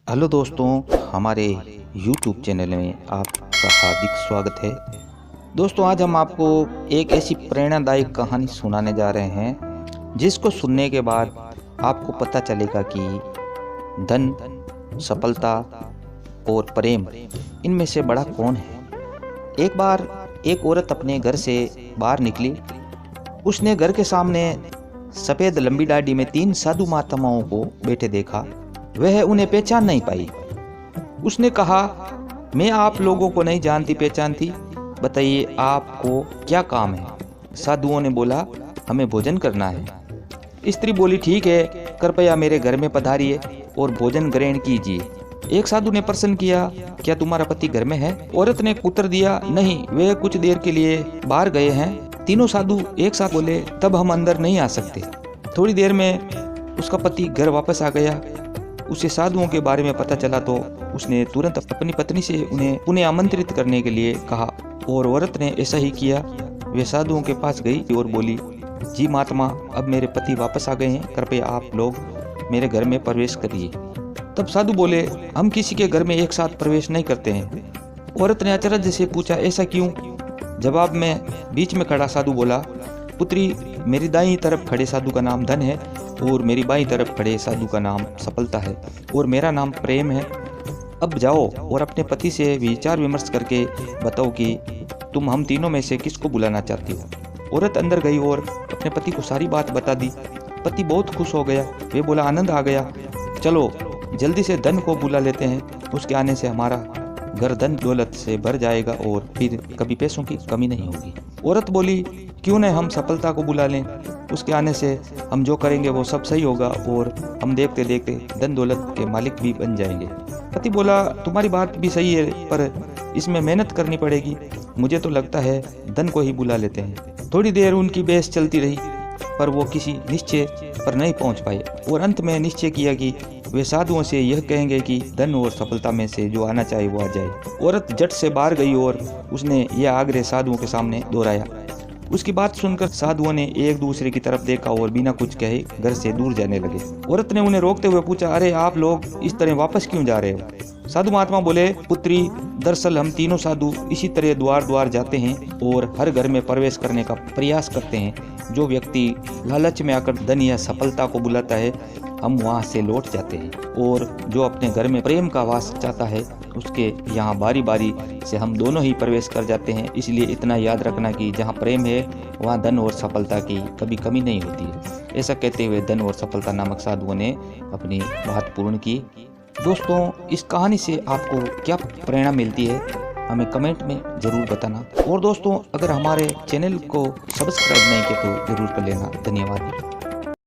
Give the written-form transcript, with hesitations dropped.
Hello दोस्तों, हमारे YouTube channel में आपका हार्दिक स्वागत है। दोस्तों, आज हम आपको एक ऐसी प्रेरणादायक कहानी सुनाने जा रहे हैं जिसको सुनने के बाद आपको पता चलेगा कि धन, सफलता और प्रेम इनमें से बड़ा कौन है। एक बार एक औरत अपने घर से बाहर निकली। उसने घर के सामने सफ़ेद लंबी दाढ़ी में 3 साधु महात्माओं को बैठे देखा। वह उन्हें पहचान नहीं पाई। उसने कहा, मैं आप लोगों को नहीं जानती पहचानती, बताइए आपको क्या काम है। साधुओं ने बोला, हमें भोजन करना है। स्त्री बोली, ठीक है, कृपया मेरे घर में पधारिए और भोजन ग्रहण कीजिए। एक साधु ने प्रश्न किया, क्या तुम्हारा पति घर में है? औरत ने उत्तर दिया, नहीं, वे कुछ देर के लिए बाहर गए हैं। तीनों साधु एक साथ बोले, तब हम अंदर नहीं आ सकते। थोड़ी देर में उसका पति घर वापस आ गया। उसे साधुओं के बारे में पता चला तो उसने तुरंत अपनी पत्नी से उन्हें आमंत्रित करने के लिए कहा और औरत ने ऐसा ही किया। वे साधुओं के पास गई और बोली, जी महात्मा, अब मेरे पति वापस आ गए हैं, कृपया आप लोग मेरे घर में प्रवेश करिए। तब साधु बोले, हम किसी के घर में एक साथ प्रवेश नहीं करते हैं। औरत ने अचरज से पूछा, ऐसा क्यों? जवाब में बीच में खड़ा साधु बोला, पुत्री, मेरी दाईं तरफ खड़े साधु का नाम धन है और मेरी बाईं तरफ खड़े साधु का नाम सफलता है और मेरा नाम प्रेम है। अब जाओ और अपने पति से विचार विमर्श करके बताओ कि तुम हम तीनों में से किसको बुलाना चाहती हो। औरत अंदर गई और अपने पति को सारी बात बता दी। पति बहुत खुश हो गया। वे बोला, आनंद आ गया, चलो जल्दी से धन को बुला लेते हैं। उसके आने से हमारा घर धन दौलत से भर जाएगा और फिर कभी पैसों की कमी नहीं होगी। औरत बोली, क्यों न हम सफलता को बुला लें, उसके आने से हम जो करेंगे वो सब सही होगा और हम देखते देखते धन दौलत के मालिक भी बन जाएंगे। पति बोला, तुम्हारी बात भी सही है, पर इसमें मेहनत करनी पड़ेगी। मुझे तो लगता है धन को ही बुला लेते हैं। थोड़ी देर उनकी बहस चलती रही, पर वो किसी निश्चय पर नहीं पहुंच पाए और अंत में निश्चय किया कि वे साधुओं से यह कहेंगे कि धन और सफलता में से जो आना चाहिए वो आ जाए। औरत झट से बाहर गई और उसने यह आग्रह साधुओं के सामने दोहराया। उसकी बात सुनकर साधुओं ने एक दूसरे की तरफ देखा और बिना कुछ कहे घर से दूर जाने लगे। औरत ने उन्हें रोकते हुए पूछा, अरे आप लोग इस तरह वापस क्यों जा रहे हो? साधु महात्मा बोले, पुत्री, दरअसल हम तीनों साधु इसी तरह द्वार द्वार जाते हैं और हर घर में प्रवेश करने का प्रयास करते हैं। जो व्यक्ति लालच में आकर धन या सफलता को बुलाता है, हम वहाँ से लौट जाते हैं, और जो अपने घर में प्रेम का वास चाहता है, उसके यहाँ बारी बारी से हम दोनों ही प्रवेश कर जाते हैं। इसलिए इतना याद रखना कि जहाँ प्रेम है वहाँ धन और सफलता की कभी कमी नहीं होती है। ऐसा कहते हुए धन और सफलता नामक साधुओं ने अपनी बात पूर्ण की। दोस्तों, इस कहानी से आपको क्या प्रेरणा मिलती है, हमें कमेंट में ज़रूर बताना। और दोस्तों, अगर हमारे चैनल को सब्सक्राइब नहीं किया तो ज़रूर कर लेना। धन्यवाद।